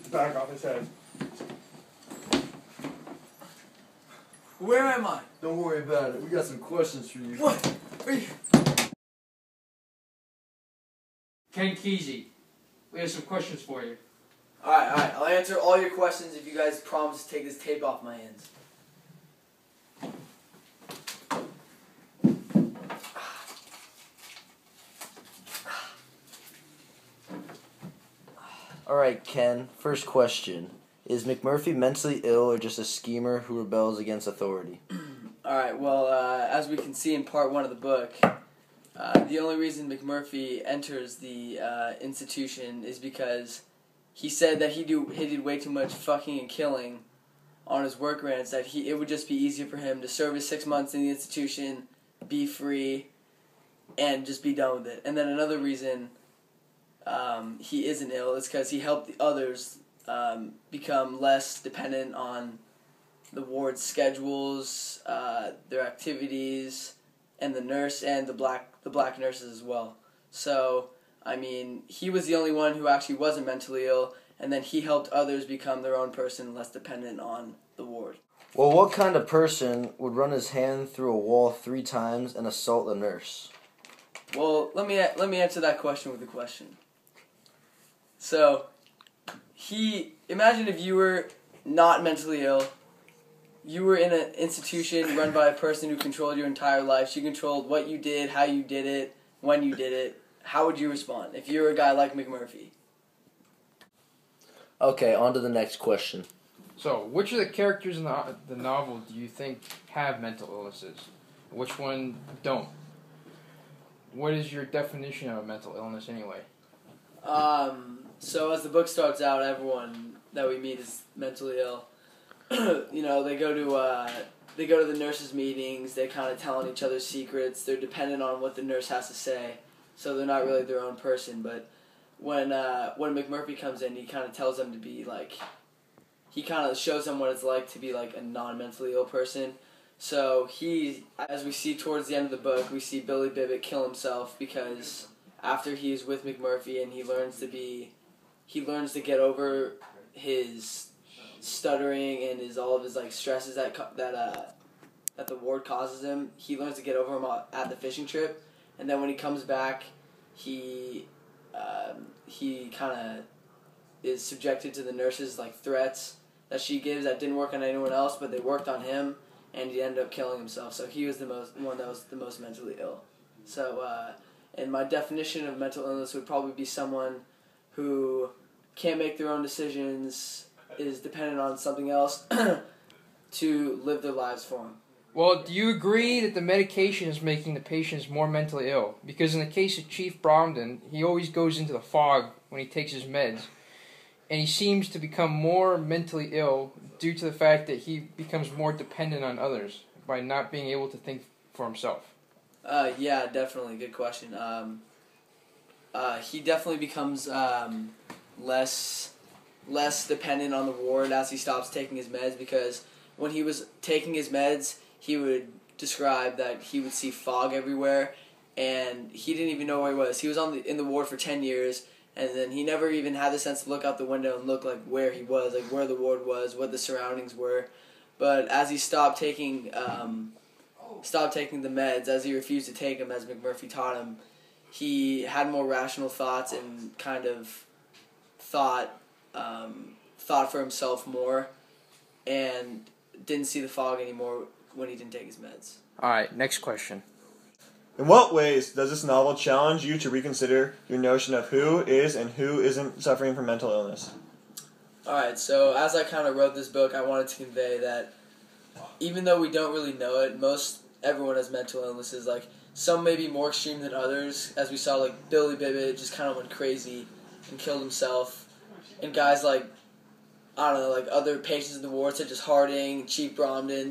back off his head. Where am I? Don't worry about it. We got some questions for you. What? Are you? Ken Kesey, we have some questions for you. Alright. I'll answer all your questions if you guys promise to take this tape off my hands. Alright, Ken, first question. Is McMurphy mentally ill or just a schemer who rebels against authority? Alright, well, as we can see in part 1 of the book, the only reason McMurphy enters the institution is because he said that he did way too much fucking and killing on his work rants, that it would just be easier for him to serve his 6 months in the institution, be free, and just be done with it. And then another reason he isn't ill is because he helped the others become less dependent on the ward's schedules, their activities, and the nurse and the black nurses as well. So, I mean, he was the only one who actually wasn't mentally ill, and then he helped others become their own person, less dependent on the ward. Well, what kind of person would run his hand through a wall 3 times and assault a nurse? Well, let me answer that question with a question. So, imagine if you were not mentally ill, you were in an institution run by a person who controlled your entire life. She controlled what you did, how you did it, when you did it. How would you respond if you were a guy like McMurphy? Okay, on to the next question. So, which of the characters in the novel do you think have mental illnesses? Which one don't? What is your definition of a mental illness anyway? So as the book starts out, everyone that we meet is mentally ill. You know, they go to the nurses' meetings. They kind of telling each other secrets. They're dependent on what the nurse has to say, so they're not really their own person. But when McMurphy comes in, he kind of tells them to be like, he kind of shows them what it's like to be like a non-mentally ill person. So as we see towards the end of the book, we see Billy Bibbit kill himself because after he is with McMurphy and he learns to get over his stuttering and all of his like stresses that the ward causes him. He learns to get over them at the fishing trip, and then when he comes back, he kind of is subjected to the nurse's like threats that she gives that didn't work on anyone else, but they worked on him, and he ended up killing himself. So he was the one that was the most mentally ill. So, and my definition of mental illness would probably be someone who can't make their own decisions, is dependent on something else to live their lives for them. Well, do you agree that the medication is making the patients more mentally ill? Because in the case of Chief Bromden, he always goes into the fog when he takes his meds, and he seems to become more mentally ill due to the fact that he becomes more dependent on others by not being able to think for himself. Yeah, definitely. Good question. He definitely becomes less dependent on the ward as he stops taking his meds, because when he was taking his meds, he would describe that he would see fog everywhere, and he didn't even know where he was. He was in the ward for 10 years, and then he never even had the sense to look out the window and look like where he was, like where the ward was, what the surroundings were. But as he stopped taking the meds, as he refused to take them, as McMurphy taught him, he had more rational thoughts and kind of thought for himself more, and didn't see the fog anymore when he didn't take his meds. Alright, next question. In what ways does this novel challenge you to reconsider your notion of who is and who isn't suffering from mental illness? Alright, so as I kind of wrote this book, I wanted to convey that even though we don't really know it, everyone has mental illnesses. Like, some may be more extreme than others, as we saw, like Billy Bibbit just kind of went crazy and killed himself. And guys like, I don't know, like other patients in the ward, such as Harding, Chief Bromden,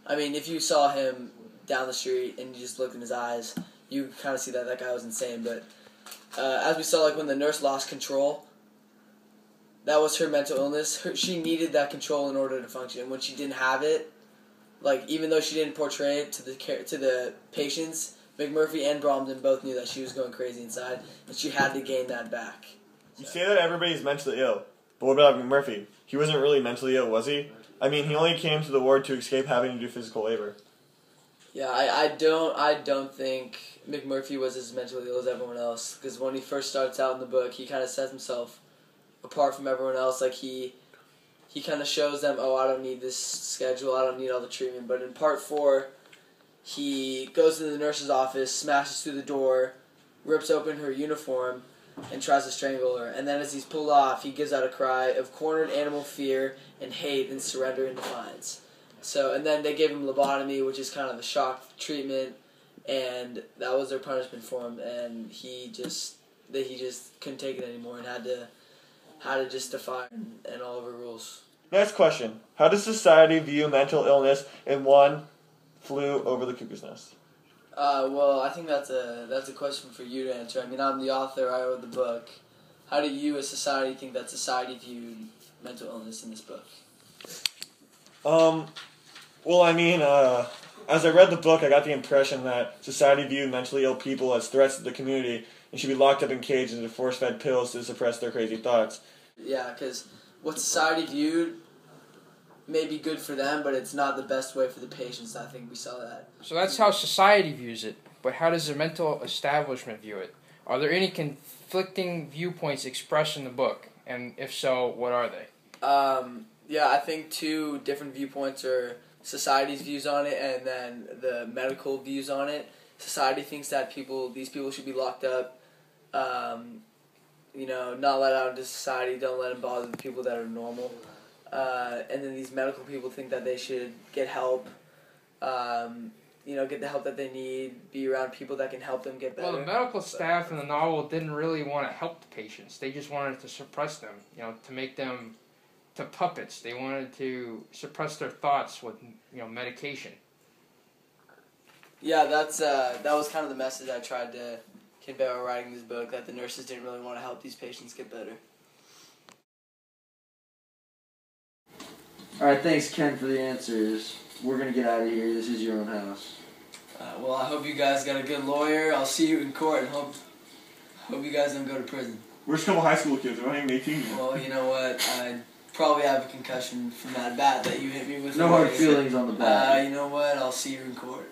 if you saw him down the street and you just looked in his eyes, you kind of see that guy was insane. But as we saw, like when the nurse lost control, that was her mental illness. She needed that control in order to function. And when she didn't have it, like even though she didn't portray it to the patients, McMurphy and Bromden both knew that she was going crazy inside, and she had to gain that back. You say that everybody's mentally ill, But what about McMurphy? He wasn't really mentally ill, was he? I mean, he only came to the ward to escape having to do physical labor. Yeah, I don't think McMurphy was as mentally ill as everyone else. Because when he first starts out in the book, he kind of sets himself apart from everyone else. Like he kind of shows them, oh, I don't need this schedule, I don't need all the treatment. But in part 4, he goes to the nurse's office, smashes through the door, rips open her uniform, and tries to strangle her. And then as he's pulled off, he gives out a cry of cornered animal fear and hate and surrender and defiance. So, and then they gave him lobotomy, which is kind of a shock treatment, and that was their punishment for him. And he just couldn't take it anymore and had to just defy and all of her rules. Next question. How does society view mental illness in One Flew Over the Cuckoo's Nest? Well, I think that's a question for you to answer. I mean, I'm the author, I wrote the book. How do you as society think that society viewed mental illness in this book? Well, I mean, as I read the book, I got the impression that society viewed mentally ill people as threats to the community and should be locked up in cages with force-fed pills to suppress their crazy thoughts. Yeah, because what society viewed may be good for them, but it's not the best way for the patients. I think we saw that. So that's how society views it, but how does the mental establishment view it? Are there any conflicting viewpoints expressed in the book? And if so, what are they? Yeah, I think 2 different viewpoints are society's views on it and then the medical views on it. Society thinks that these people should be locked up, not let out into society, don't let them bother the people that are normal. And then these medical people think that they should get help, get the help that they need, be around people that can help them get better. Well, the medical staff in the novel didn't really want to help the patients. They just wanted to suppress them, to make them to puppets. They wanted to suppress their thoughts with, medication. Yeah, that was kind of the message I tried to convey while writing this book, that the nurses didn't really want to help these patients get better. Alright, thanks Ken for the answers. We're going to get out of here. This is your own house. Well, I hope you guys got a good lawyer. I'll see you in court and hope you guys don't go to prison. We're just a couple high school kids. We're not even 18 yet. Well, you know what? I probably have a concussion from that bat that you hit me with. No hard feelings on the bat. You know what? I'll see you in court.